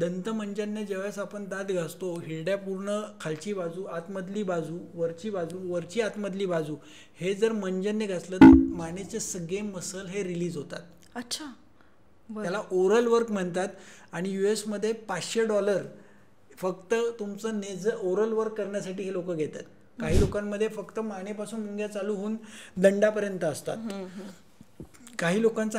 दंतमंजनने ज्यावेळेस आपण दात घासतो, हिरड्या पूर्ण खालची बाजू, आतमधली बाजू, वरची बाजू, वरची आतमधली बाजू, हे जर मंजनने घासलं तर मानेचे सगळे मसल हे रिलीज होतात. अच्छा. त्याला ओरल वर्क म्हणतात. आणि US मध्ये $500 फक्त तुमचं ओरल वर्क करण्यासाठी हे लोक घेतात. काही लोकांमध्ये फक्त मानेपासून मुंग्या चालू होऊन दंडापर्यंत असतात. काही लोकांचा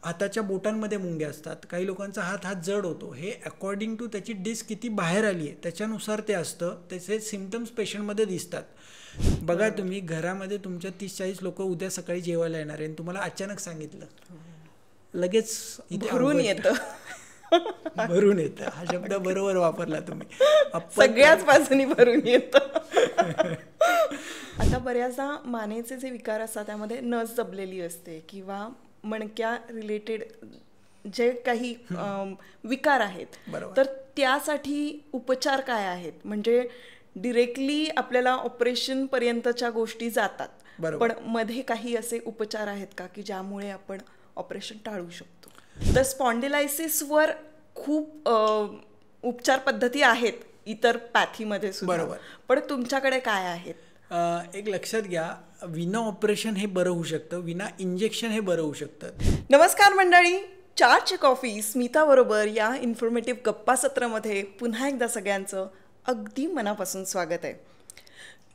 हाताच्या बोटांमध्ये मुंग्या असतात. काही लोकांचा हात जड होतो. हे अकॉर्डिंग टू त्याची डिस्क किती बाहेर आली आहे त्याच्यानुसार ते असतं. त्याचे सिम्पटम्स पेशंटमध्ये दिसतात. बघा तुम्ही घरामध्ये तुमच्या 30-40 लोक उद्या सकाळी जेवायला येणार आहे आणि तुम्हाला अचानक सांगितलं, लगेच भरून येतं. भरून येतं हा शब्द बरोबर वापरला तुम्ही. सगळ्याच बाजूनी भरून येतं. आता बऱ्याचदा मानेचे जे विकार असतात त्यामध्ये नस दबलेली असते किंवा मणक्या रिलेटेड जे काही विकार आहेत, तर त्यासाठी उपचार काय आहेत? म्हणजे डिरेक्टली आपल्याला ऑपरेशन पर्यंतच्या गोष्टी जातात, पण मध्ये काही असे उपचार आहेत का की ज्यामुळे आपण ऑपरेशन टाळू शकतो? तर स्पॉन्डिलायसिसवर खूप उपचार पद्धती आहेत इतर पॅथीमध्ये सुद्धा, पण तुमच्याकडे काय आहेत? एक लक्षात घ्या, विना ऑपरेशन हे बरं होऊ शकतं, विना इंजेक्शन हे बरं होऊ शकतं. नमस्कार मंडळी, चारची कॉफी स्मिता बरोबर या इन्फॉर्मेटिव्ह गप्पा सत्रामध्ये पुन्हा एकदा सगळ्यांचं अगदी मनापासून स्वागत आहे.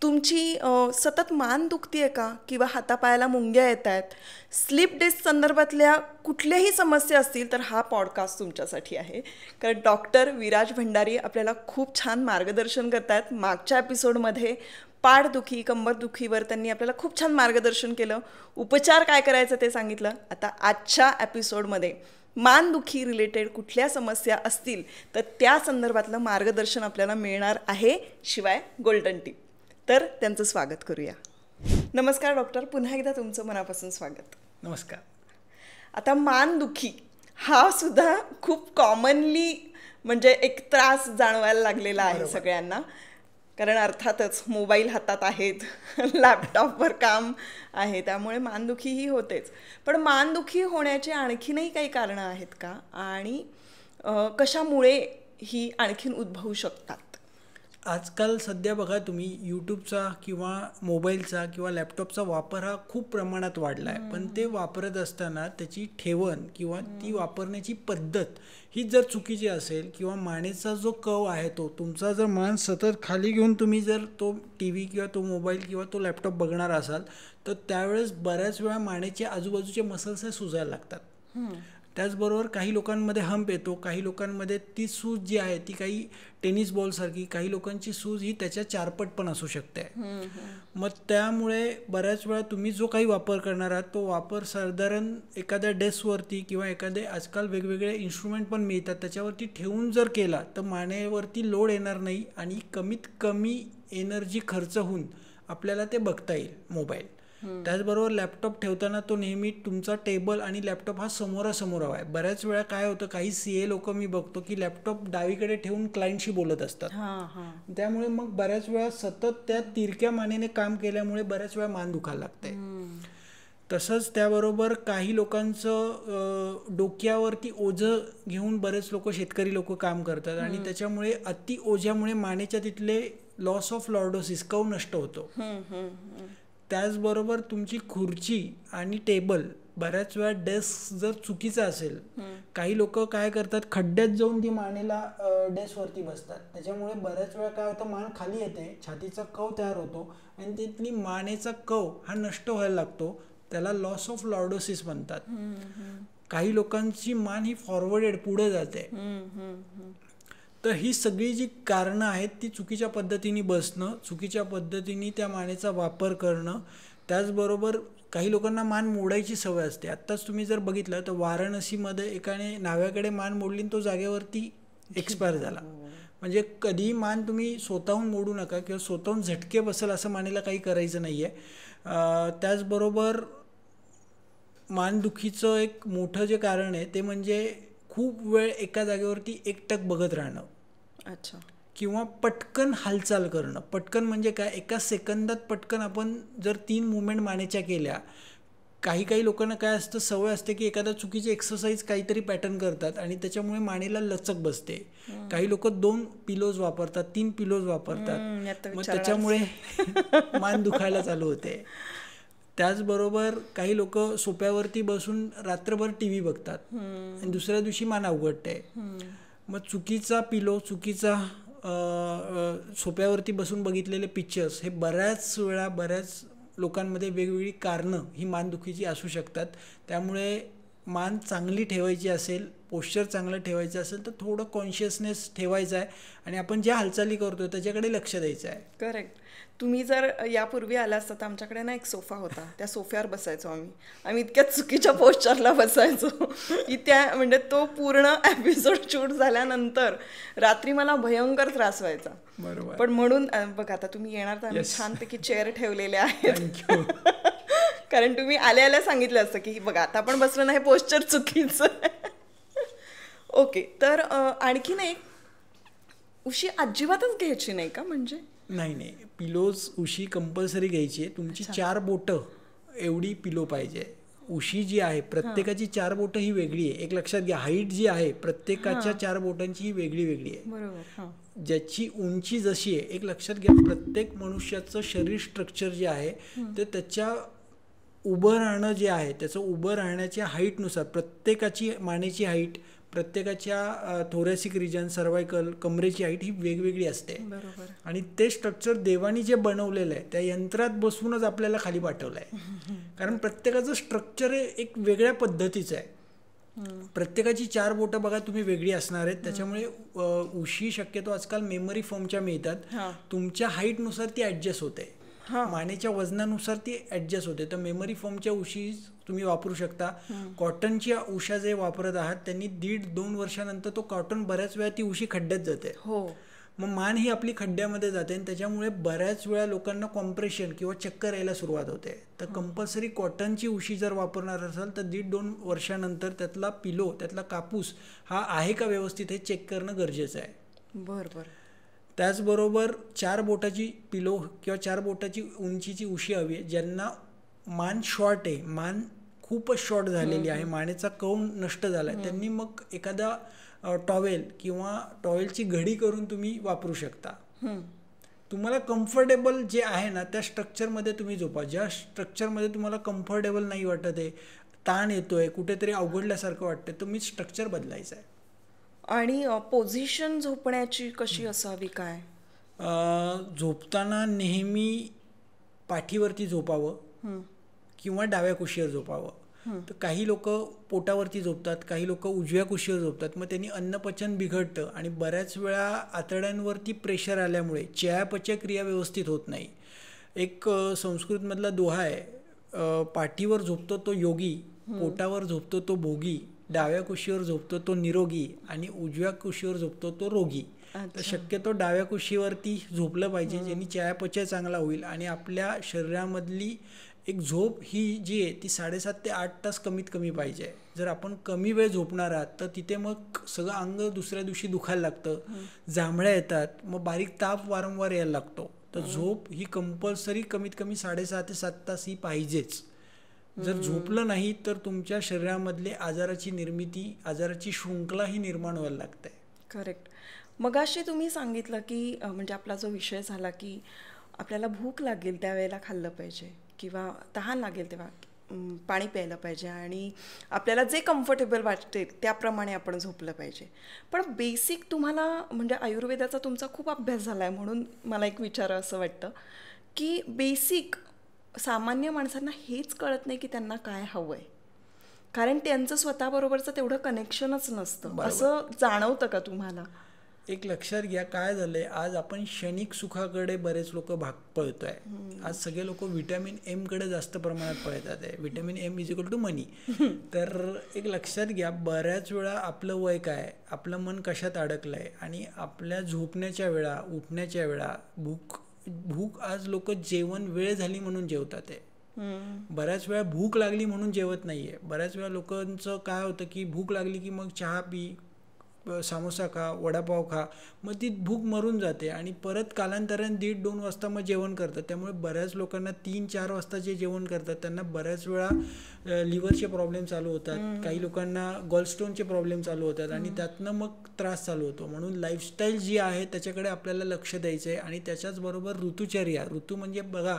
तुमची सतत मान दुखती आहे का, किंवा हातापायाला मुंग्या येत आहेत, स्लीप डिस्क संदर्भातल्या कुठल्याही समस्या असतील तर हा पॉडकास्ट तुमच्यासाठी आहे. कारण डॉक्टर विराज भंडारी आपल्याला खूप छान मार्गदर्शन करत आहेत. मागच्या एपिसोडमध्ये पाठदुखी, कंबरदुखीवर त्यांनी आपल्याला खूप छान मार्गदर्शन केलं, उपचार काय करायचं ते सांगितलं. आता आजच्या एपिसोडमध्ये मानदुखी रिलेटेड कुठल्या समस्या असतील तर त्या संदर्भातलं मार्गदर्शन आपल्याला मिळणार आहे, शिवाय गोल्डन टिप. तर त्यांचं स्वागत करूया. नमस्कार डॉक्टर, पुन्हा एकदा तुमचं मनापासून स्वागत. नमस्कार. आता मानदुखी हा सुद्धा खूप कॉमनली म्हणजे एक त्रास जाणवायला लागलेला आहे सगळ्यांना. कारण अर्थातच मोबाईल हातात आहेत, लॅपटॉपवर काम आहे, त्यामुळे मानदुखी ही होतेच. पण मानदुखी होण्याची आणखीनही काही कारणं आहेत का, आणि कशामुळे ही आणखीन उद्भवू शकतात? आजकाल सध्या बघा तुम्ही, यूट्यूबचा किंवा मोबाईलचा किंवा लॅपटॉपचा वापर हा खूप प्रमाणात वाढला आहे. पण ते वापरत असताना त्याची ठेवण किंवा ती वापरण्याची पद्धत ही जर चुकीची असेल, किंवा मानेचा जो कव आहे तो तुमचा जर मान सतत खाली घेऊन तुम्ही जर तो TV किंवा तो मोबाईल किंवा तो लॅपटॉप बघणार असाल, तर त्यावेळेस बऱ्याच वेळा मानेचे आजूबाजूचे मसल्स हे सुजायला लागतात. त्याचबरोबर काही लोकांमध्ये हंप येतो, काही लोकांमध्ये ती सूज जी आहे ती काही टेनिस बॉलसारखी, काही लोकांची सूज ही त्याच्या 4 पट पण असू शकते. मग त्यामुळे बऱ्याच वेळा तुम्ही जो काही वापर करणार आहात तो वापर साधारण एखाद्या डेस्कवरती किंवा एखादे आजकाल वेगवेगळे इन्स्ट्रुमेंट पण मिळतात त्याच्यावरती ठेवून जर केला तर मानेवरती लोड येणार नाही आणि कमीत कमी एनर्जी खर्च होऊन आपल्याला ते बघता येईल मोबाईल. त्याचबरोबर लॅपटॉप ठेवताना तो नेहमी तुमचा टेबल आणि लॅपटॉप हा समोरासमोर हवा आहे. बऱ्याच वेळा काय होतं, काही CA लोक मी बघतो की लॅपटॉप डावीकडे ठेवून क्लायंटशी बोलत असतात. त्यामुळे मग बऱ्याच वेळा सतत त्या तिरक्या मानेने काम केल्यामुळे बऱ्याच वेळा मान दुखायला लागते. तसंच त्याबरोबर काही लोकांचं डोक्यावरती ओझं घेऊन बरेच लोक, शेतकरी लोक काम करतात आणि त्याच्यामुळे अति ओझ्यामुळे मानेच्या तिथले लॉस ऑफ लॉर्डोसिस कव नष्ट होतो. त्याचबरोबर तुमची खुर्ची आणि टेबल, बऱ्याच वेळा डेस्क जर चुकीचा असेल, काही लोक काय करतात खड्ड्यात जाऊन ती मानेला डेस्कवरती बसतात. त्याच्यामुळे बऱ्याच वेळा काय होतं, मान खाली येते, छातीचा कव तयार होतो आणि तिथली मानेचा कव हा नष्ट व्हायला लागतो. त्याला लॉस ऑफ लॉर्डोसिस म्हणतात. काही लोकांची मान ही फॉरवर्डेड पुढे जाते. तर ही सगळी जी कारणं आहेत ती चुकीच्या पद्धतीने बसणं, चुकीच्या पद्धतीने त्या मानेचा वापर करणं. त्याचबरोबर काही लोकांना मान मोडायची सवय असते. आत्ताच तुम्ही जर बघितलं तर वाराणसीमध्ये एकाने नाव्याकडे मान मोडली तो जागेवरती एक्सपायर झाला. म्हणजे कधीही मान तुम्ही स्वतःहून मोडू नका किंवा स्वतःहून झटके बसेल असं मानेला काही करायचं नाही आहे. त्याचबरोबर मानदुखीचं एक मोठं जे कारण आहे ते म्हणजे खूप वेळ एका जागेवरती एकटक बघत राहणं. अच्छा. किंवा पटकन हालचाल करणं. पटकन म्हणजे काय, एका सेकंदात पटकन आपण जर 3 मुवमेंट मानेच्या केल्या काही काही लोकांना काय असतं, सवय असते की एखादा चुकीची एक्सरसाइज काहीतरी पॅटर्न करतात आणि त्याच्यामुळे मानेला लचक बसते. काही लोक 2 पिलोज वापरतात, 3 पिलोज वापरतात, मग त्याच्यामुळे मान दुखायला चालू होते. त्याचबरोबर काही लोक सोफ्यावरती बसून रात्रभर TV बघतात आणि दुसऱ्या दिवशी मान अवघडते. मग चुकीचा पिलो, चुकीचा सोफ्यावरती बसून बघितलेले पिक्चर्स हे बऱ्याच वेळा बऱ्याच लोकांमध्ये वेगवेगळी कारणं ही मानदुखीची असू शकतात. त्यामुळे मान चांगली ठेवायची असेल, पोश्चर चांगलं ठेवायचं असेल तर थोडं कॉन्शियसनेस ठेवायचा आहे आणि आपण ज्या हालचाली करतोय त्याच्याकडे लक्ष द्यायचं आहे. करेक्ट. तुम्ही जर यापूर्वी आला असता तर आमच्याकडे ना एक सोफा होता, त्या सोफ्यावर बसायचो आम्ही इतक्या चुकीच्या पोस्चरला बसायचो की म्हणजे तो पूर्ण एपिसोड शूट झाल्यानंतर रात्री मला भयंकर त्रास व्हायचा. बरोबर. पण म्हणून बघा आता तुम्ही येणार तर आम्ही छानपैकी चेअर ठेवलेले आहेत कारण तुम्ही आल्या आल्या सांगितलं असतं की बघा आता आपण बसलो ना, हे पोस्चर चुकीचं आहे. ओके, तर आणखीन एक, उशी अजिबातच घ्यायची नाही का? म्हणजे नाही, पिलोज उशी कंपल्सरी घ्यायची आहे. तुमची 4 बोटं एवढी पिलो पाहिजे. उशी जी आहे प्रत्येकाची 4 बोटं ही वेगळी आहे. एक लक्षात घ्या, हाईट जी आहे प्रत्येकाच्या 4 बोटांची ही वेगळी वेगळी आहे. बरोबर. ज्याची उंची जशी आहे, एक लक्षात घ्या, प्रत्येक मनुष्याचं शरीर स्ट्रक्चर जे आहे ते त्याच्या उभं राहणं जे आहे त्याचं उभं राहण्याच्या हाईटनुसार प्रत्येकाची मानेची हाईट, प्रत्येकाच्या थोरॅसिक रिजन, सर्वायकल, कमरेची हाईट ही वेगवेगळी असते. बरोबर. आणि ते स्ट्रक्चर देवानी जे बनवलेलं आहे त्या यंत्रात बसूनच आपल्याला खाली पाठवलं आहे. कारण प्रत्येकाचं स्ट्रक्चर एक वेगळ्या पद्धतीचं आहे. प्रत्येकाची 4 बोटं बघा तुम्ही वेगळी असणार आहेत. त्याच्यामुळे उशी शक्यतो आजकाल मेमरी फॉर्मच्या मिळतात. तुमच्या हाईटनुसार ती ॲडजस्ट होते, मानेच्या वजनानुसार ती ॲडजस्ट होते. तर मेमरी फॉर्मच्या उशी तुम्ही वापरू शकता. कॉटनच्या उशा जे वापरत आहात त्यांनी 1.5-2 वर्षानंतर तो कॉटन बऱ्याच वेळा ती उशी खड्ड्यात जाते. मग मान ही आपली खड्ड्यामध्ये जाते आणि त्याच्यामुळे बऱ्याच वेळा लोकांना कॉम्प्रेशन किंवा चक्कर यायला सुरुवात होते. तर कंपल्सरी कॉटनची उशी जर वापरणार असाल तर 1.5-2 वर्षानंतर त्यातला पिलो, त्यातला कापूस हा आहे का व्यवस्थित हे चेक करणं गरजेचं आहे. बरोबर. त्याचबरोबर 4 बोटाची पिलो किंवा 4 बोटाची उंचीची उशी हवी आहे. ज्यांना मान शॉर्ट आहे, मान खूपच शॉर्ट झालेली आहे, मानेचा कौन नष्ट झाला आहे, त्यांनी मग एखादा टॉवेल किंवा टॉवेलची घडी करून तुम्ही वापरू शकता. तुम्हाला कम्फर्टेबल जे आहे ना त्या स्ट्रक्चरमध्ये तुम्ही झोपा. ज्या स्ट्रक्चरमध्ये तुम्हाला कम्फर्टेबल नाही वाटत आहे, ताण येतोय, कुठेतरी अवघडल्यासारखं वाटतं, तर मी स्ट्रक्चर बदलायचं आहे. आणि पोझिशन झोपण्याची कशी असावी काय? झोपताना नेहमी पाठीवरती झोपावं किंवा डाव्या कुशीवर झोपावं. तर काही लोक पोटावरती झोपतात, काही लोक उजव्या कुशीवर झोपतात. मग त्यांनी अन्नपचन बिघडतं आणि बऱ्याच वेळा आतड्यांवरती प्रेशर आल्यामुळे चयापचय क्रिया व्यवस्थित होत नाही. एक संस्कृतमधला दोहा आहे, पाठीवर झोपतो तो योगी, पोटावर झोपतो तो भोगी, डाव्या कुशीवर झोपतो तो निरोगी आणि उजव्या कुशीवर झोपतो तो रोगी. तर शक्यतो डाव्या कुशीवरती झोपलं पाहिजे, ज्यांनी चयापचय चांगला होईल आणि आपल्या शरीरामधली एक झोप ही जी आहे ती 7.5 ते 8 तास कमीत कमी पाहिजे. जर आपण कमी वेळ झोपणार आहात तर तिथे मग सगळं अंग दुसऱ्या दिवशी दुखायला लागतं, जांभळ्या येतात, मग बारीक ताप वारंवार यायला लागतो. तर झोप ही कंपल्सरी कमीत कमी 6.5 ते 7 तास ही पाहिजेच. जर झोपलं नाही तर तुमच्या शरीरामधले आजाराची निर्मिती, आजाराची शृंखला ही निर्माण व्हायला लागते. करेक्ट. मगाशी तुम्ही सांगितलं की म्हणजे आपला जो विषय झाला की आपल्याला भूक लागेल त्यावेळेला खाल्लं पाहिजे किंवा तहान लागेल तेव्हा पाणी प्यायला पाहिजे आणि आपल्याला जे कम्फर्टेबल वाटते त्याप्रमाणे आपण झोपलं पाहिजे. पण बेसिक तुम्हाला म्हणजे आयुर्वेदाचा तुमचा खूप अभ्यास झाला आहे म्हणून मला एक विचार असं वाटतं की बेसिक सामान्य माणसांना हेच कळत नाही की त्यांना काय हवं आहे, कारण त्यांचं स्वतःबरोबरचं तेवढं कनेक्शनच नसतं. असं जाणवतं का तुम्हाला? एक लक्षात घ्या, काय झालंय, आज आपण क्षणिक सुखाकडे बरेच लोक भाग पळतोय. आज सगळे लोक व्हिटॅमिन एम कडे जास्त प्रमाणात पळतात आहे. व्हिटॅमिन एम = मनी. तर एक लक्षात घ्या, बऱ्याच वेळा आपलं वय काय, आपलं मन कशात अडकलंय आणि आपल्या झोपण्याच्या वेळा, उठण्याच्या वेळा, भूक आज लोक जेवण वेळ झाली म्हणून जेवतात आहे. बऱ्याच वेळा भूक लागली म्हणून जेवत नाहीये. बऱ्याच वेळा लोकांचं काय होतं की भूक लागली की मग चहा पी, समोसा खा, वडापाव खा, मग ती भूक मरून जाते आणि परत कालांतराने 1:30-2 वाजता मग जेवण करतात. त्यामुळे बऱ्याच लोकांना 3-4 वाजता जे जेवण करतात त्यांना बऱ्याच वेळा लिव्हरचे प्रॉब्लेम चालू होतात, काही लोकांना गॉलस्टोनचे प्रॉब्लेम चालू होतात आणि त्यातनं मग त्रास चालू होतो. म्हणून लाईफस्टाईल जी आहे त्याच्याकडे आपल्याला लक्ष द्यायचं आहे आणि त्याच्याचबरोबर ऋतुचर्या. ऋतू म्हणजे बघा,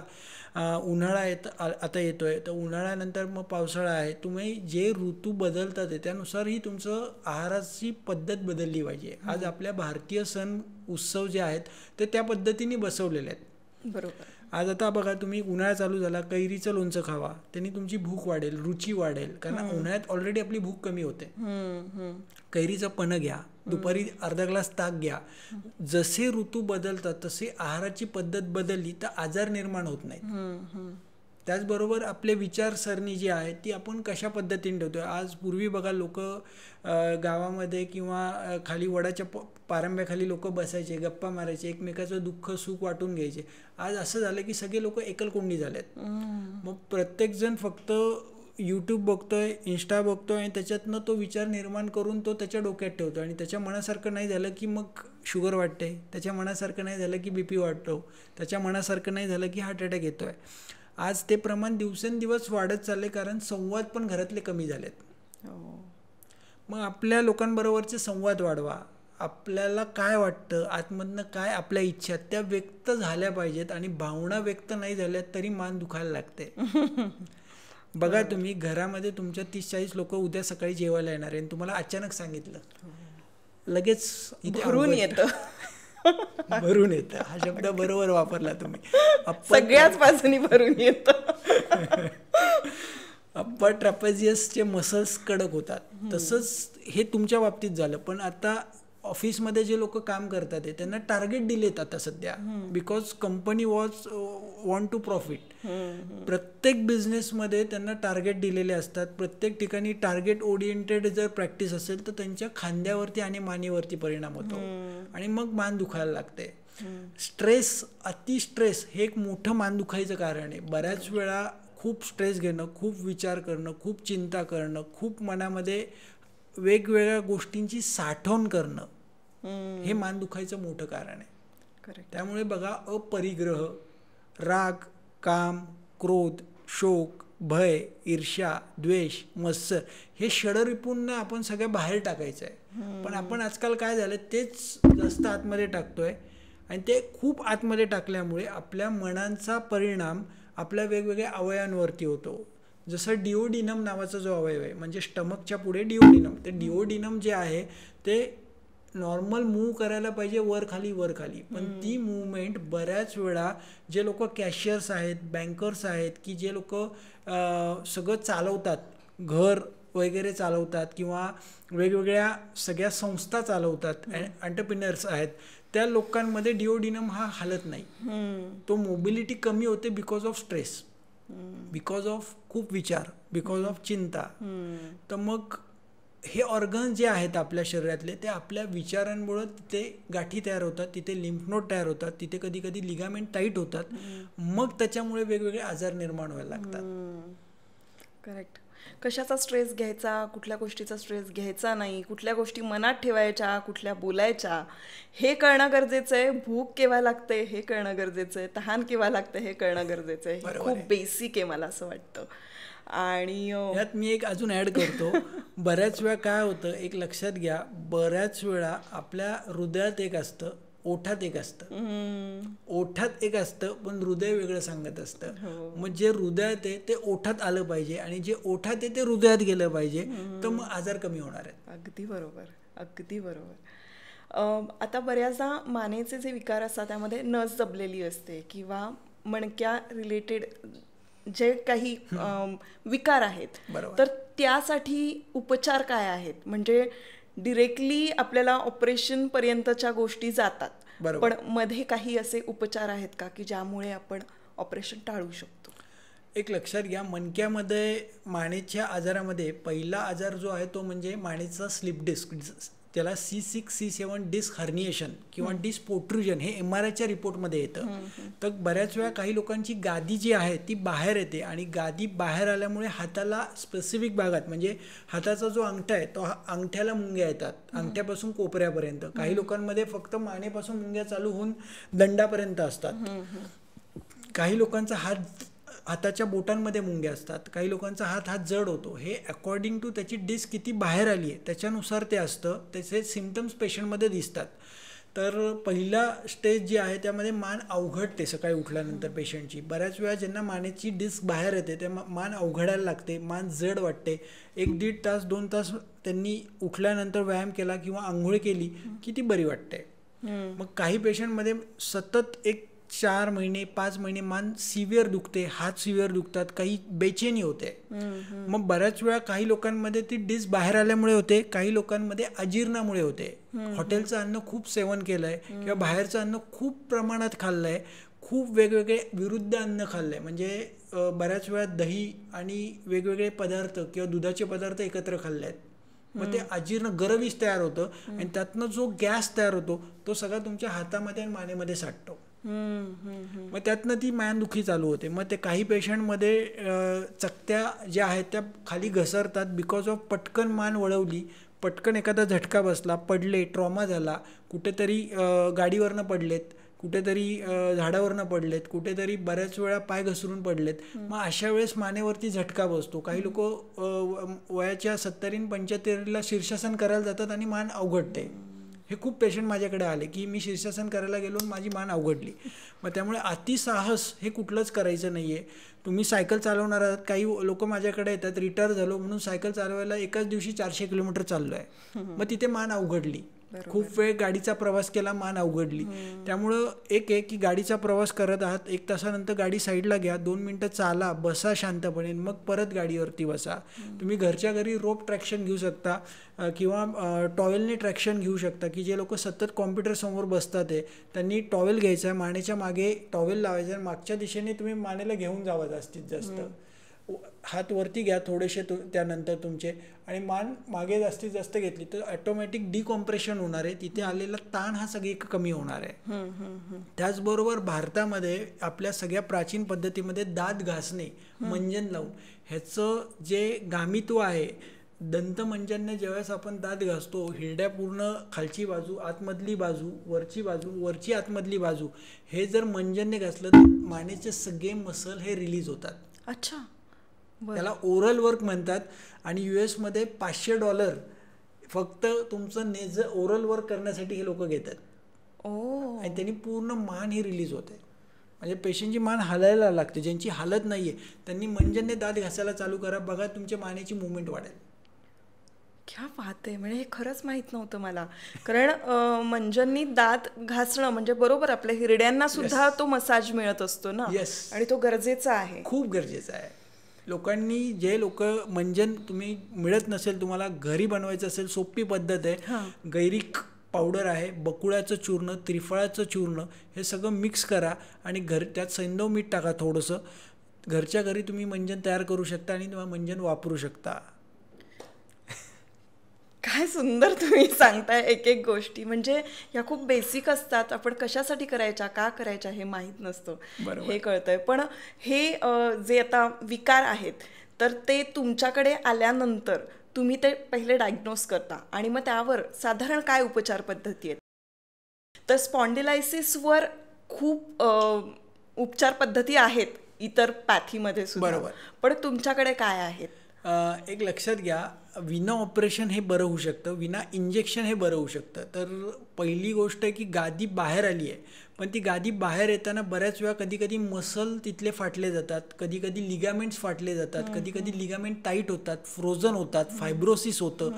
उन्हाळा आता येतोय, तर उन्हाळ्यानंतर मग पावसाळा आहे. तुम्ही जे ऋतू बदलतात त्यानुसारही तुमचं आहाराची पद्धत बदलली पाहिजे. आज आपल्या भारतीय सण उत्सव जे आहेत ते त्या पद्धतीने बसवलेले आहेत. बरोबर. आज आता बघा, तुम्ही उन्हाळा चालू झाला, कैरीचं लोणचं खावा, त्यांनी तुमची भूक वाढेल, रुची वाढेल, कारण उन्हाळ्यात ऑलरेडी आपली भूक कमी होते. कैरीचं पन्हं घ्या, दुपारी अर्धा ग्लास ताक घ्या. जसे ऋतू बदलतात तसे आहाराची पद्धत बदलली तर आजार निर्माण होत नाहीत. त्याचबरोबर आपले विचारसरणी जी आहे ती आपण कशा पद्धतीने ठेवतोय. आज पूर्वी बघा, लोक गावामध्ये किंवा खाली वडाच्या पारंब्याखाली लोक बसायचे, गप्पा मारायचे, एकमेकाचं दुःख सुख वाटून घ्यायचे. आज असं झालं की सगळे लोक एकलकोंडी झालेत. मग प्रत्येकजण फक्त यूट्यूब बघतोय, इंस्टा बघतोय आणि त्याच्यातनं तो विचार निर्माण करून तो त्याच्या डोक्यात ठेवतो आणि त्याच्या मनासारखं नाही झालं की मग शुगर वाटते, त्याच्या मनासारखं नाही झालं की BP वाढतो, त्याच्या मनासारखं नाही झालं की हार्ट अटॅक येतोय. आज ते प्रमाण दिवसेंदिवस वाढत चालले, कारण संवाद पण घरातले कमी झालेत. मग आपल्या लोकांबरोबरचे संवाद वाढवा. आपल्याला काय वाटतं, आतमधनं काय आपल्या इच्छा त्या व्यक्त झाल्या पाहिजेत आणि भावना व्यक्त नाही झाल्या तरी मान दुखायला लागते. बघा, तुम्ही घरामध्ये तुमच्या 30-40 लोक उद्या सकाळी जेवायला येणार आहे आणि तुम्हाला अचानक सांगितलं, लगेच भरून येतं. भरून येतं हा शब्द बरोबर वापरला तुम्ही. सगळ्याच बाजूनी भरून येतं. अप्पर ट्रॅपेझियसचे मसल्स कडक होतात. तसंच हे तुमच्या बाबतीत झालं. पण आता ऑफिसमध्ये जे लोक काम करतात त्यांना टार्गेट दिलेत आता सध्या, because company want to profit. प्रत्येक बिझनेसमध्ये त्यांना टार्गेट दिलेले असतात. प्रत्येक ठिकाणी टार्गेट ओरिएंटेड जर प्रॅक्टिस असेल तर त्यांच्या खांद्यावरती आणि मानेवरती परिणाम होतो आणि मग मान दुखायला लागते. स्ट्रेस, अति स्ट्रेस हे एक मोठं मान दुखायचं कारण आहे. बऱ्याच वेळा खूप स्ट्रेस घेणं, खूप विचार करणं, खूप चिंता करणं, खूप मनामध्ये वेगवेगळ्या गोष्टींची साठवण करणं हे मान दुखायचं मोठं कारण आहे. त्यामुळे बघा, अपरिग्रह, राग, काम, क्रोध, शोक, भय, ईर्ष्या, द्वेष, मत्सर हे षडरिपूंना आपण सगळ्या बाहेर टाकायचं आहे. पण आपण आजकाल काय झालं, तेच जास्त आतमध्ये टाकतोय आणि ते खूप आतमध्ये टाकल्यामुळे आपल्या मनांचा परिणाम आपल्या वेगवेगळ्या अवयवांवरती होतो. जसं डिओडिनम नावाचा जो अवयव आहे, म्हणजे स्टमकच्या पुढे डिओडिनम, ते डिओडिनम जे आहे ते नॉर्मल मूव्ह करायला पाहिजे वर खाली वर खाली, पण ती मूवमेंट बऱ्याच वेळा जे लोक कॅशियर्स आहेत, बँकर्स आहेत, की जे लोक सगळं चालवतात, घर वगैरे चालवतात किंवा वेगवेगळ्या सगळ्या संस्था चालवतात, एंटरप्रिनर्स आहेत, त्या लोकांमध्ये डिओडिनम हा हालत नाही. तो मोबिलिटी कमी होते because of stress, because of खूप विचार, बिकॉज ऑफ चिंता. तर मग हे ऑर्गन्स जे आहेत आपल्या शरीरातले ते आपल्या विचारांमुळे तिथे गाठी तयार होतात, तिथे लिम्फ नोड तयार होतात, तिथे कधी कधी लिगामेंट टाईट होतात, मग त्याच्यामुळे वेगवेगळे आजार निर्माण व्हायला लागतात. करेक्ट. कशाचा स्ट्रेस घ्यायचा, कुठल्या गोष्टीचा स्ट्रेस घ्यायचा नाही, कुठल्या गोष्टी मनात ठेवायच्या, कुठल्या बोलायच्या, हे कळणं गरजेचं आहे. भूक केव्हा लागते हे कळणं गरजेचं आहे, तहान केव्हा लागते हे कळणं गरजेचं आहे. हे खूप बेसिक आहे मला असं वाटतं. आणि यात मी एक अजून ॲड करतो. बऱ्याच वेळा काय होतं, एक लक्षात घ्या, बऱ्याच वेळा आपल्या हृदयात एक असतं, ओठात एक असतं, ओठात एक असतं पण हृदय वेगळं सांगत असतं. मग जे हृदयात आहे ते ओठात आलं पाहिजे आणि जे ओठात आहे ते हृदयात गेलं पाहिजे, तर मग आजार कमी होणार आहेत. अगदी बरोबर, अगदी बरोबर. आता बऱ्याचदा मानेचे जे विकार असतात त्यामध्ये नस दबलेली असते किंवा मणक्या रिलेटेड जे काही विकार आहेत, तर त्यासाठी उपचार काय आहेत? म्हणजे डिरेक्टली आपल्याला ऑपरेशन पर्यंतच्या गोष्टी जातात, पण मध्ये काही असे उपचार आहेत का की ज्यामुळे आपण ऑपरेशन टाळू शकतो? एक लक्षात घ्या, मणक्यामध्ये मानेच्या आजारामध्ये पहिला आजार जो आहे तो म्हणजे मानेचा स्लिप डिस्क, त्याला C6C7 डिस्क हर्निएशन किंवा डिस्क पोट्रुजन हे MRIच्या रिपोर्टमध्ये येतं. तर बऱ्याच वेळा काही लोकांची गादी जी आहे ती बाहेर येते आणि गादी बाहेर आल्यामुळे हाताला स्पेसिफिक भागात म्हणजे हाताचा जो अंगठा आहे तो अंगठ्याला मुंग्या येतात, अंगठ्यापासून कोपऱ्यापर्यंत. काही लोकांमध्ये फक्त मानेपासून मुंग्या चालू होऊन दंडापर्यंत असतात. काही लोकांचा हाताच्या बोटांमध्ये मुंग्या असतात, काही लोकांचा हात जड होतो. हे अकॉर्डिंग टू त्याची डिस्क किती बाहेर आली आहे त्याच्यानुसार ते असतं. त्याचे सिम्पटम्स पेशंटमध्ये दिसतात. तर पहिला स्टेज जी आहे त्यामध्ये मान अवघडते सकाळी उठल्यानंतर पेशंटची. बऱ्याच वेळा ज्यांना मानेची डिस्क बाहेर येते ते मान अवघडायला लागते, मान जड वाटते. 1-1.5 तास 2 तास त्यांनी उठल्यानंतर व्यायाम केला किंवा आंघोळ केली की ती बरी वाटते. मग काही पेशंटमध्ये सतत 4 महिने 5 महिने मान सिव्हिअर दुखते, हात सिव्हिअर दुखतात, काही बेचैनी होते. मग बऱ्याच वेळा काही लोकांमध्ये ती डिस्क बाहेर आल्यामुळे होते, काही लोकांमध्ये अजीर्णामुळे होते. हॉटेलचं अन्न खूप सेवन केलंय किंवा बाहेरचं अन्न खूप प्रमाणात खाल्लंय, खूप वेगवेगळे विरुद्ध अन्न खाल्लंय. म्हणजे बऱ्याच वेळा दही आणि वेगवेगळे पदार्थ किंवा दुधाचे पदार्थ एकत्र खाल्ले आहेत. मग ते अजीर्ण गरविष तयार होतं आणि त्यातनं जो गॅस तयार होतो तो सगळा तुमच्या हातामध्ये आणि मानेमध्ये साठतो. मग त्यातनं ती मानदुखी चालू होते. मग ते काही पेशंटमध्ये चकत्या ज्या आहेत त्या खाली घसरतात बिकॉज ऑफ पटकन मान वळवली, पटकन एखादा झटका बसला, पडले, ट्रॉमा झाला, कुठेतरी गाडीवरनं पडलेत, कुठेतरी झाडावरनं पडलेत, कुठेतरी बऱ्याच वेळा पाय घसरून पडलेत. मग अशा वेळेस मानेवरती झटका बसतो. काही लोक वयाच्या 70-75ला शीर्षासन करायला जातात आणि मान अवघडते. हे खूप पेशंट माझ्याकडे आले की मी शीर्षासन करायला गेलो माझी मान अवघडली. मग त्यामुळे अतिसाहस हे कुठलंच करायचं नाही आहे. तुम्ही सायकल चालवणार आहात, काही लोक माझ्याकडे येतात रिटायर झालो म्हणून सायकल चालवायला एकाच दिवशी 400 किलोमीटर चाललो आहे, मग तिथे मान अवघडली. खूप वेळ गाडीचा प्रवास केला, मान अवघडली. त्यामुळं एक आहे की गाडीचा प्रवास करत आहात, 1 तासानंतर गाडी साईडला घ्या, 2 मिनटं चाला, बसा शांतपणे, मग परत गाडीवरती बसा. तुम्ही घरच्या घरी रोप ट्रॅक्शन घेऊ शकता किंवा टॉवेलने ट्रॅक्शन घेऊ शकता. की जे लोक सतत कॉम्प्युटर समोर बसतात आहे त्यांनी टॉवेल घ्यायचा आहे, मानेच्या मागे टॉवेल लावायचा आहे, मागच्या दिशेने तुम्ही मानेला घेऊन जावा जास्तीत जास्त. हात वरती घ्या थोडेसे त्यानंतर तुमचे आणि मान मागे जास्तीत जास्त घेतली तर ऑटोमॅटिक डिकॉम्प्रेशन होणार आहे, तिथे आलेला ताण हा सगळी कमी होणार आहे. त्याचबरोबर भारतामध्ये आपल्या सगळ्या प्राचीन पद्धतीमध्ये दात घासणे, मंजन लावून, ह्याचं जे गामित्व आहे, दंतमंजनने ज्यावेळेस आपण दात घासतो हिरड्या पूर्ण खालची बाजू, आतमधली बाजू, वरची बाजू, वरची आतमधली बाजू, हे जर मंजनने घासलं तर मानेचे सगळे मसल हे रिलीज होतात. अच्छा, त्याला ओरल वर्क म्हणतात. आणि US मध्ये $500 फक्त तुमचं ओरल वर्क करण्यासाठी हे लोक घेतात. आणि त्यांनी पूर्ण मान ही रिलीज होते. म्हणजे पेशंटची मान हलायला लागते. ज्यांची हालत नाहीये त्यांनी मंजनने दात घासायला चालू करा, बघा तुमच्या मानेची मुवमेंट वाढेल. क्या बात आहे. म्हणजे हे खरंच माहीत नव्हतं मला. कारण मंजननी दात घासणं म्हणजे बरोबर आपल्या हिरड्यांना सुद्धा तो मसाज मिळत असतो ना. आणि तो गरजेचा आहे, खूप गरजेचा आहे. लोकांनी जे लोक मंजन तुम्ही मिळत नसेल, तुम्हाला घरी बनवायचं असेल, सोपी पद्धत आहे. गैरिक पावडर आहे, बकुळाचं चूर्ण, त्रिफळाचं चूर्ण, हे सगळं मिक्स करा आणि त्यात सैंधव मीठ टाका थोडंसं. घरच्या घरी तुम्ही मंजन तयार करू शकता आणि तुम्हाला मंजन वापरू शकता. काय सुंदर तुम्ही सांगताय एक एक गोष्टी. म्हणजे या खूप बेसिक असतात, आपण कशासाठी करायच्या, का करायच्या हे माहीत नसतं, हे कळतंय. पण हे जे आता विकार आहेत तर ते तुमच्याकडे आल्यानंतर तुम्ही ते पहिले डायग्नोज करता आणि मग त्यावर साधारण काय उपचार पद्धती आहेत. तर स्पॉन्डिलायसिसवर खूप उपचार पद्धती आहेत इतर पॅथीमध्ये सुद्धा, पण तुमच्याकडे काय आहेत? एक लक्षात घ्या, विना ऑपरेशन हे बरं होऊ शकतं, विना इंजेक्शन हे बरं होऊ शकतं. तर पहिली गोष्ट आहे की गादी बाहेर आली आहे, पण ती गादी बाहेर येताना बऱ्याच वेळा कधी कधी मसल तिथले फाटले जातात, कधी कधी लिगामेंट्स फाटले जातात, कधी कधी लिगामेंट टाईट होतात, फ्रोझन होतात, फायब्रोसिस होतं,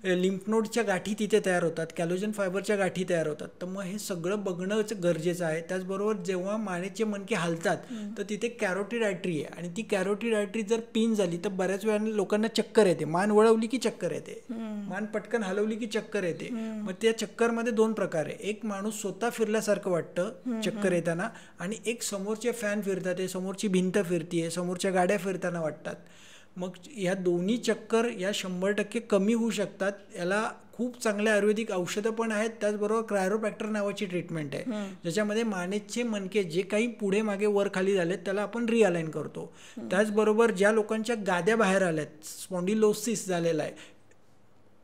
लिम्फ नोडच्या गाठी तिथे तयार होतात, कॅलोजन फायबरच्या गाठी तयार होतात. तर मग हे सगळं बघणं गरजेचं आहे. त्याचबरोबर जेव्हा मानेचे मणके हालतात तर तिथे कॅरोटिड आर्टरी आहे आणि ती कॅरोटिड आर्टरी जर पिन झाली तर बऱ्याच वेळा लोकांना चक्कर येते. मान वळवली की चक्कर येते, मान पटकन हलवली की चक्कर येते. मग त्या चक्करमध्ये 2 प्रकार आहे. एक माणूस स्वतः फिरल्यासारखं वाटतं चक्कर येताना, आणि एक समोरचे फॅन फिरतात, समोरची भिंत फिरतीये, समोरच्या गाड्या फिरताना वाटतात. मग ह्या दोन्ही चक्कर या 100% कमी होऊ शकतात. याला खूप चांगले आयुर्वेदिक औषधं पण आहेत. त्याचबरोबर क्रायोप्रॅक्टर नावाची ट्रीटमेंट आहे ज्याच्यामध्ये मानेचे मणके जे काही पुढे मागे वर खाली झालेत त्याला आपण रिअलाइन करतो. त्याचबरोबर ज्या लोकांच्या गाद्या बाहेर आल्यात, स्पॉन्डिलोसिस झालेला आहे,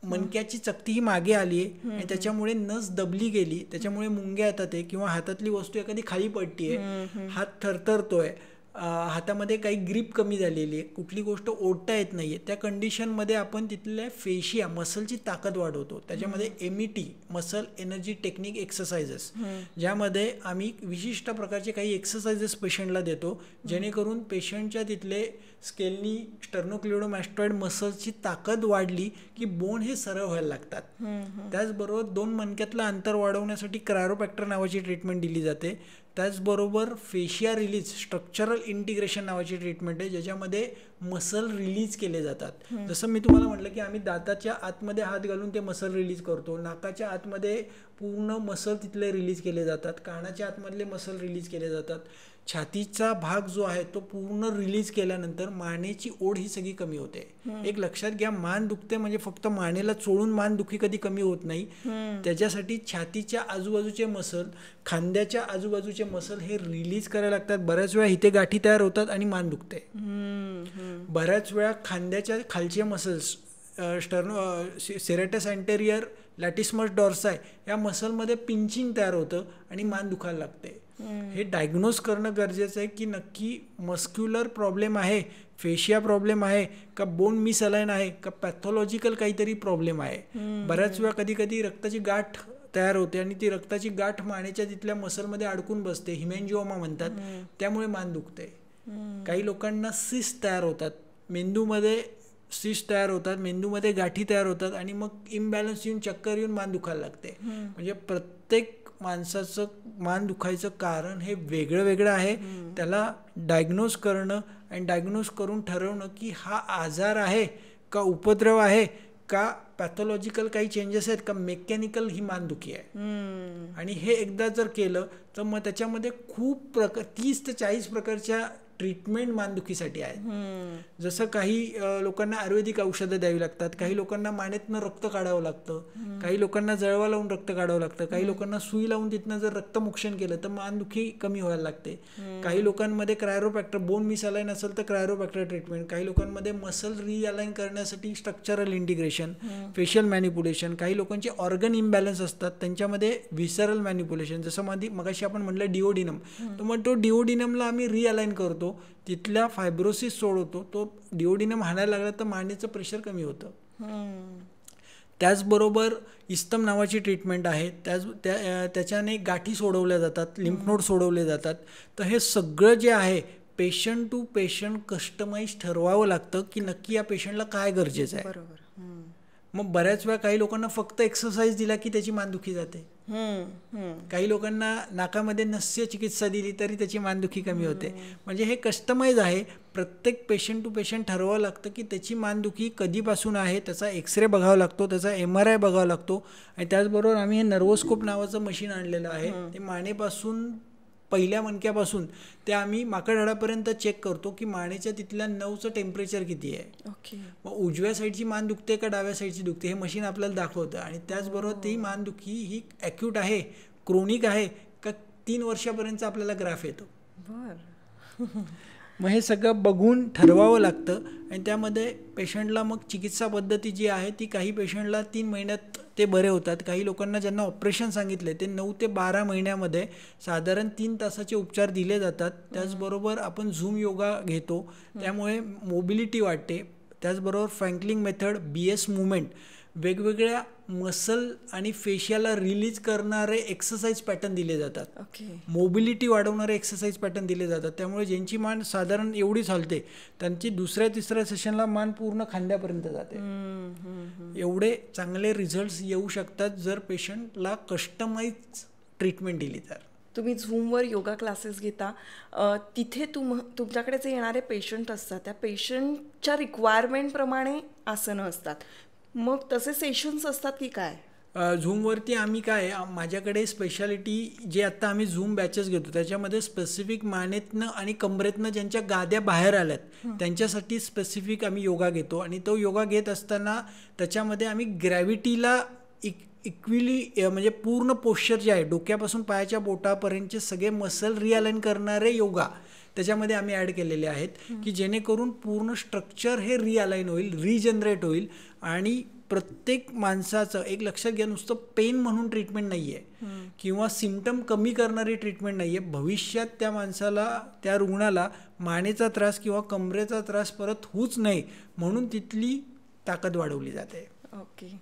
मणक्याची चकती ही मागे आली आहे आणि त्याच्यामुळे नस दबली गेली, त्याच्यामुळे मुंग्या येतात आहे किंवा हातातली वस्तू एखादी खाली पडती आहे, हात थरथरतोय, हातामध्ये काही ग्रीप कमी झालेली आहे, कुठली गोष्ट ओढता येत नाही आहे, त्या कंडिशनमध्ये आपण तिथल्या फेशिया मसलची ताकद वाढवतो. त्याच्यामध्ये MET muscle energy technique exercises, ज्यामध्ये आम्ही विशिष्ट प्रकारचे काही एक्सरसाइजेस पेशंटला देतो जेणेकरून पेशंटच्या तिथले स्केलनी स्टर्नोक्लिडोमॅस्टॉइड मसल्सची ताकद वाढली की बोन हे सरळ व्हायला लागतात. त्याचबरोबर 2 मणक्यातलं अंतर वाढवण्यासाठी क्रायोप्रॅक्टर नावाची ट्रीटमेंट दिली जाते. त्याचबरोबर फेशिया रिलीज स्ट्रक्चरल इंटिग्रेशन नावाची ट्रीटमेंट आहे ज्याच्यामध्ये मसल रिलीज केले जातात. जसं मी तुम्हाला म्हटलं की आम्ही दाताच्या आतमध्ये हात घालून ते मसल रिलीज करतो, नाकाच्या आतमध्ये पूर्ण मसल तिथले रिलीज केले जातात, कानाच्या आतमधले मसल रिलीज केले जातात, छातीचा भाग जो आहे तो पूर्ण रिलीज केल्यानंतर मानेची ओढ ही सगळी कमी होते. एक लक्षात घ्या, मान दुखते म्हणजे फक्त मानेला चोळून मान दुखी कधी कमी होत नाही. त्याच्यासाठी छातीच्या आजूबाजूचे मसल, खांद्याच्या आजूबाजूचे मसल हे रिलीज करायला लागतात. बऱ्याच वेळा इथे गाठी तयार होतात आणि मान दुखते. बऱ्याच वेळा खांद्याच्या खालचे मसल्स सेरेटस अँटेरियर, लॅटिसमस डॉर्साय या मसलमध्ये पिंचिंग तयार होतं आणि मान दुखायला लागते. हे डायग्नोज करणं गरजेचं आहे की नक्की मस्क्युलर प्रॉब्लेम आहे, फेशिया प्रॉब्लेम आहे का, बोन मिसअलाइन आहे का, पॅथॉलॉजिकल काहीतरी प्रॉब्लेम आहे. बऱ्याच वेळा कधी कधी रक्ताची गाठ तयार होते आणि ती रक्ताची गाठ मानेच्या तिथल्या मसलमध्ये अडकून बसते, हिमेंजिओमा म्हणतात, त्यामुळे मान दुखते. काही लोकांना सिस्ट तयार होतात, मेंदूमध्ये सिस्ट तयार होतात, मेंदूमध्ये गाठी तयार होतात आणि मग इम्बॅलन्स येऊन चक्कर येऊन मान दुखायला लागते. म्हणजे प्रत्येक माणसाचं मान दुखायचं कारण हे वेगळं वेगळं आहे. त्याला डायग्नोज करणं आणि डायग्नोज करून ठरवणं की हा आजार आहे का, उपद्रव आहे का, पॅथॉलॉजिकल काही चेंजेस आहेत का, मेकॅनिकल ही मानदुखी आहे. आणि हे एकदा जर केलं तर मग त्याच्यामध्ये खूप 30 ते 40 प्रकारच्या ट्रीटमेंट मानदुखीसाठी आहे. जसं काही लोकांना आयुर्वेदिक औषधं द्यावी लागतात, काही लोकांना मानेतनं रक्त काढावं लागतं, काही लोकांना जळवा लावून रक्त काढावं लागतं, काही लोकांना सुई लावून तिथनं जर रक्तमोक्षण केलं तर मानदुखी कमी व्हायला लागते. काही लोकांमध्ये क्रायोप्रॅक्टर, बोन मिसअलाइन असेल तर क्रायोप्रॅक्टर ट्रीटमेंट, काही लोकांमध्ये मसल रिअलाइन करण्यासाठी स्ट्रक्चरल इंटिग्रेशन, फेशियल मॅनिप्युलेशन, काही लोकांचे ऑर्गन इम्बॅलन्स असतात त्यांच्यामध्ये व्हिसरल मॅनिप्युलेशन, जसं मगाशी आपण म्हटलं डिओडिनम, तर मग तो डिओडिनमला आम्ही रिअलाइन करतो, तिथल्या फायब्रोसिस सोडवतो, तो डिओडिनम हाणायला लागला तर मानेचं प्रेशर कमी होतं. त्याचबरोबर इस्तम नावाची ट्रीटमेंट आहे, त्याच्याने गाठी सोडवल्या जातात, लिम्फ नोड सोडवले जातात. तर हे सगळं जे आहे पेशंट टू पेशंट कस्टमाइज ठरवावं लागतं की नक्की या पेशंटला काय गरजेचं आहे. मग बऱ्याच वेळा काही लोकांना फक्त एक्सरसाइज दिला की त्याची मानदुखी जाते, काही लोकांना नाकामध्ये नस्य चिकित्सा दिली तरी त्याची मानदुखी कमी होते. म्हणजे हे कस्टमाइज आहे, प्रत्येक पेशंट टू पेशंट ठरवावं लागतं की त्याची मानदुखी कधीपासून आहे, त्याचा एक्सरे बघावा लागतो, त्याचा MRI बघावा लागतो. आणि त्याचबरोबर आम्ही हे नर्वोस्कोप नावाचं मशीन आणलेलं आहे, ते मानेपासून पहिल्या मणक्यापासून ते आम्ही माकडहाडापर्यंत चेक करतो की मानेच्या तिथल्या नवचं टेम्परेचर किती आहे. मग उजव्या साईडची मान दुखते का डाव्या साईडची दुखते हे मशीन आपल्याला दाखवतं. आणि त्याचबरोबर ती मानदुखी ही ॲक्यूट आहे, क्रोनिक आहे का, 3 वर्षापर्यंत आपल्याला ग्राफ येतो. मग हे सगळं बघून ठरवावं लागतं. आणि त्यामध्ये पेशंटला मग चिकित्सा पद्धती जी आहे ती काही पेशंटला 3 महिन्यात ते बरे होतात, काही लोकांना ज्यांना ऑपरेशन सांगितले ते 9 ते 12 महिन्यामध्ये साधारण 3 तासाचे उपचार दिले जातात. त्याचबरोबर आपण झूम योगा घेतो, त्यामुळे मोबिलिटी वाढते. त्याचबरोबर फ्रँकलिंग मेथड, BS मुवमेंट, वेगवेगळ्या मसल आणि फेशियाला रिलीज करणारे एक्सरसाइज पॅटर्न दिले जातात, मोबिलिटी वाढवणारे एक्सरसाइज पॅटर्न दिले जातात. त्यामुळे ज्यांची मान साधारण एवढीच हलते त्यांची 2ऱ्या-3ऱ्या सेशनला मान पूर्ण खांद्यापर्यंत जाते. एवढे चांगले रिझल्ट्स येऊ शकतात जर पेशंटला कस्टमाइज ट्रीटमेंट दिली तर. तुम्ही झूमवर योगा क्लासेस घेता, तिथे तुमच्याकडे जे येणारे पेशंट असतात त्या पेशंटच्या रिक्वायरमेंटप्रमाणे आसनं असतात, मग तसे सेशन्स असतात की काय? झूमवरती आम्ही काय माझ्याकडे स्पेशालिटी जे आत्ता आम्ही झूम बॅचेस घेतो त्याच्यामध्ये स्पेसिफिक मानेतनं आणि कमरेतनं ज्यांच्या गाद्या बाहेर आल्यात त्यांच्यासाठी स्पेसिफिक आम्ही योगा घेतो. आणि तो योगा घेत असताना त्याच्यामध्ये आम्ही ग्रॅव्हिटीला इक्विली म्हणजे पूर्ण पोश्चर जे आहे डोक्यापासून पायाच्या बोटापर्यंतचे सगळे मसल रिअलाइन करणारे योगा त्याच्यामध्ये आम्ही ॲड केलेले आहेत की जेणेकरून पूर्ण स्ट्रक्चर हे रिअलाइन होईल, रिजनरेट होईल. आणि प्रत्येक माणसाचं एक लक्षात घ्या, नुसतं पेन म्हणून ट्रीटमेंट नाही आहे किंवा सिम्पटम कमी करणारी ट्रीटमेंट नाही आहे. भविष्यात त्या माणसाला, त्या रुग्णाला मानेचा त्रास किंवा कमरेचा त्रास परत होऊच नाही म्हणून तिथली ताकद वाढवली जाते. ओके.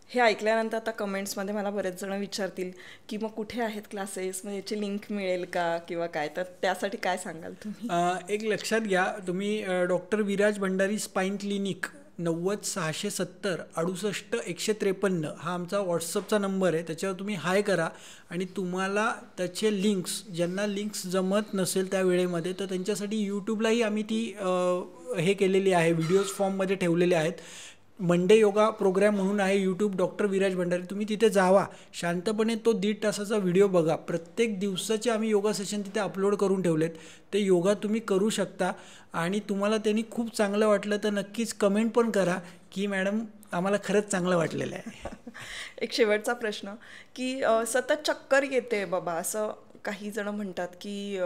हे ऐकल्यानंतर आता कमेंट्समध्ये मला बरेच जण विचारतील की मग कुठे आहेत क्लासेस, मग याची लिंक मिळेल का किंवा काय, तर त्यासाठी काय सांगाल तुम्ही? एक लक्षात घ्या, तुम्ही doctor Viraj Bhandari spine clinic 90-670-68-153 हा आमचा व्हॉट्सअपचा नंबर आहे. त्याच्यावर तुम्ही हाय करा आणि तुम्हाला त्याचे लिंक्स, ज्यांना लिंक्स जमत नसेल त्या वेळेमध्ये तर त्यांच्यासाठी यूट्यूबलाही आम्ही ती हे केलेली आहे, व्हिडिओज फॉर्ममध्ये ठेवलेले आहेत. मंडे योगा प्रोग्राम म्हणून आहे यूट्यूब, डॉक्टर विराज भंडारी. तुम्ही तिथे जावा, शांतपणे तो 1.5 तासाचा व्हिडिओ बघा. प्रत्येक दिवसाचे आम्ही योगा सेशन तिथे अपलोड करून ठेवलेत. ते योगा तुम्ही करू शकता आणि तुम्हाला त्यांनी खूप चांगलं वाटलं तर नक्कीच कमेंट पण करा की मॅडम आम्हाला खरंच चांगलं वाटलेलं आहे. एक शेवटचा प्रश्न की सतत चक्कर येते बाबा असं काही जण म्हणतात की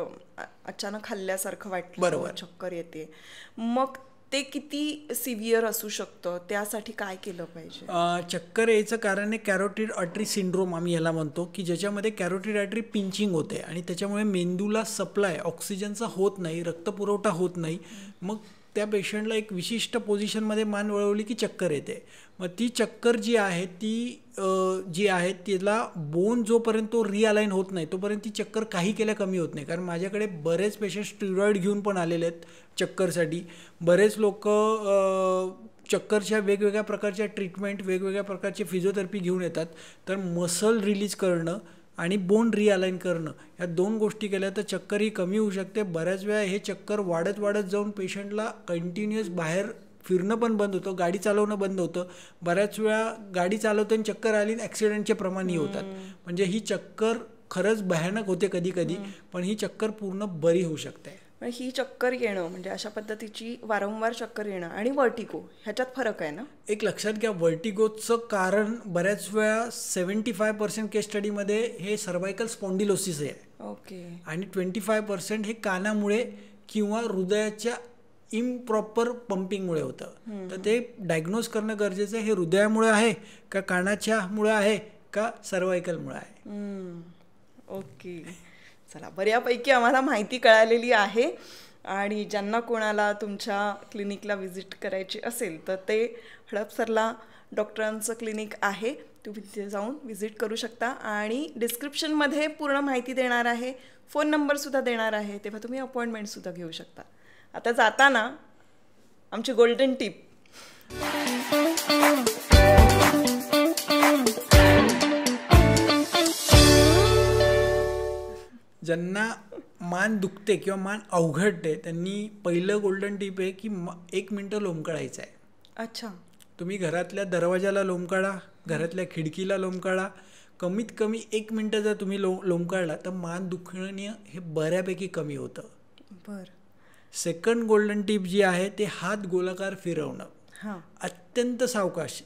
अचानक हल्ल्यासारखं वाटतं, बरोबर, चक्कर येते, मग ते किती सिव्हिअर असू शकतं, त्यासाठी काय केलं पाहिजे? चक्कर यायचं कारण आहे कॅरोटिड आर्टरी सिंड्रोम आम्ही याला म्हणतो की ज्याच्यामध्ये कॅरोटिड आर्टरी पिंचिंग होते आणि त्याच्यामुळे मेंदूला सप्लाय ऑक्सिजनचा होत नाही, रक्तपुरवठा होत नाही. मग त्या पेशंटला एक विशिष्ट पोझिशनमध्ये मान वळवली की चक्कर येते. मग ती चक्कर जी आहे ती तिला बोन जोपर्यंत तो रिअलाइन होत नाही तोपर्यंत ती चक्कर काही केल्या कमी होत नाही. कारण माझ्याकडे बरेच पेशंट स्टिरॉइड घेऊन पण आलेले आहेत चक्करसाठी. बरेच लोक चक्करच्या वेगवेगळ्या प्रकारच्या ट्रीटमेंट, वेगवेगळ्या प्रकारचे फिजिओथेरपी घेऊन येतात. तर मसल रिलीज करणं आणि बोन रिअलाइन करणं या 2 गोष्टी केल्या तर चक्कर ही कमी होऊ शकते. बऱ्याच वेळा हे चक्कर वाढत वाढत जाऊन पेशंटला कंटिन्युअस बाहेर फिरणं पण बंद होतं, गाडी चालवणं बंद होतं. बऱ्याच वेळा गाडी चालवताना चक्कर आली आणि ॲक्सिडेंटचे प्रमाणही होतात. म्हणजे ही चक्कर खरंच भयानक होते कधी कधी, पण ही चक्कर पूर्ण बरी होऊ शकते. ही चक्कर येणं म्हणजे अशा पद्धतीची वारंवार चक्कर येणं आणि वर्टिगो ह्याच्यात फरक आहे ना? एक लक्षात घ्या, वर्टिगोचं कारण बऱ्याच वेळा 75% केस स्टडीमध्ये हे सर्वायकल स्पॉन्डिलोसिस आहे. ओके. आणि 25% हे कानामुळे किंवा हृदयाच्या इम्प्रॉपर पंपिंगमुळे होतं. तर ते डायग्नोज करणं गरजेचं आहे. हे हृदयामुळे आहे का कानाच्यामुळे आहे का सर्वायकलमुळे आहे? ओके. चला, बऱ्यापैकी आम्हाला माहिती कळालेली आहे. आणि ज्यांना कोणाला तुमच्या क्लिनिकला व्हिजिट करायची असेल तर ते हडपसरला डॉक्टरांचं क्लिनिक आहे, तुम्ही तिथे जाऊन व्हिजिट करू शकता. आणि डिस्क्रिप्शनमध्ये पूर्ण माहिती देणार आहे, फोन नंबरसुद्धा देणार आहे, तेव्हा तुम्ही अपॉइंटमेंटसुद्धा घेऊ शकता. आता जाताना आमची गोल्डन टिप. ज्यांना मान दुखते किंवा मान अवघडते त्यांनी पहिलं गोल्डन टिप आहे की 1 मिनटं लोंबकळायचं आहे. अच्छा. तुम्ही घरातल्या दरवाजाला लोंबकाळा, घरातल्या खिडकीला लोंबकाळा. कमीत कमी 1 मिनटं जर तुम्ही लोंबकाळला तर मान दुखणं हे बऱ्यापैकी कमी होतं. बरं. सेकंड गोल्डन टिप जी आहे ते हात गोलाकार फिरवणं. अत्यंत सावकाश,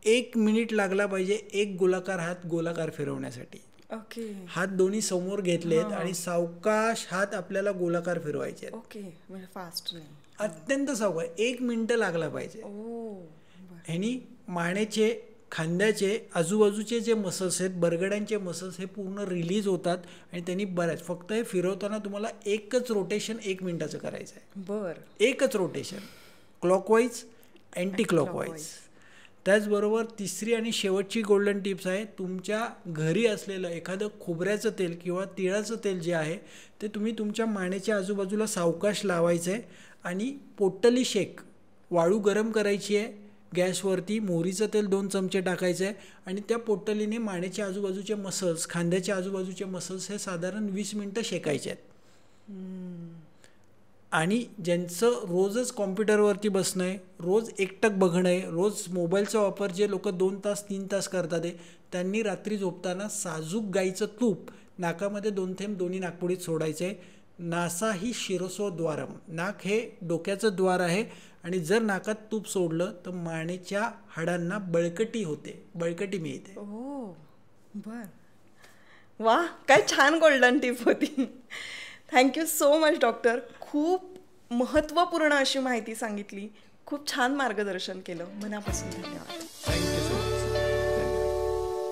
1 मिनिट लागला पाहिजे एक गोलाकार फिरवण्यासाठी. ओके. हात दोन्ही समोर घेतलेत आणि सावकाश हात आपल्याला गोलाकार फिरवायचे. ओके. म्हणजे फास्ट नाही, अत्यंत सावकाश, 1 मिनिट लागला पाहिजे. ह्यानी मानेचे, खांद्याचे आजूबाजूचे जे मसल्स आहेत, बरगड्यांचे मसल्स हे पूर्ण रिलीज होतात आणि त्यांनी बऱ्याच, फक्त हे फिरवताना तुम्हाला एकच रोटेशन 1 मिनिटाचं करायचं आहे. बरं. एकच रोटेशन, क्लॉकवाईज, अँटी क्लॉकवाईज. त्याचबरोबर तिसरी आणि शेवटची गोल्डन टिप्स आहे, तुमच्या घरी असलेलं एखादं खोबऱ्याचं तेल किंवा तिळाचं तेल जे आहे ते तुम्ही तुमच्या मानेच्या आजूबाजूला सावकाश लावायचं आहे आणि पोटली शेक, वाळू गरम करायची आहे गॅसवरती, मोहरीचं तेल 2 चमचे टाकायचं आहे आणि त्या पोटलीने मानेच्या आजूबाजूचे मसल्स, खांद्याच्या आजूबाजूचे मसल्स हे साधारण 20 मिनटं शेकायचे आहेत. आणि ज्यांचं रोजच कॉम्प्युटरवरती बसणं आहे, रोज एकटक बघणं आहे, रोज मोबाईलचा वापर जे लोक 2 तास 3 तास करतात आहे, त्यांनी रात्री झोपताना साजूक गाईचं तूप नाकामध्ये 2 थेंब दोन्ही नाकपुडीत सोडायचं आहे. नासा ही शिरसो द्वारम, नाक हे डोक्याचं द्वार आहे आणि जर नाकात तूप सोडलं तर मानेच्या हाडांना बळकटी होते, बळकटी मिळते. हो बर, वा, काय छान गोल्डन टिप होती. Thank you so much doctor. खूप महत्त्वपूर्ण अशी माहिती सांगितली, खूप छान मार्गदर्शन केलं. मनापासून धन्यवाद.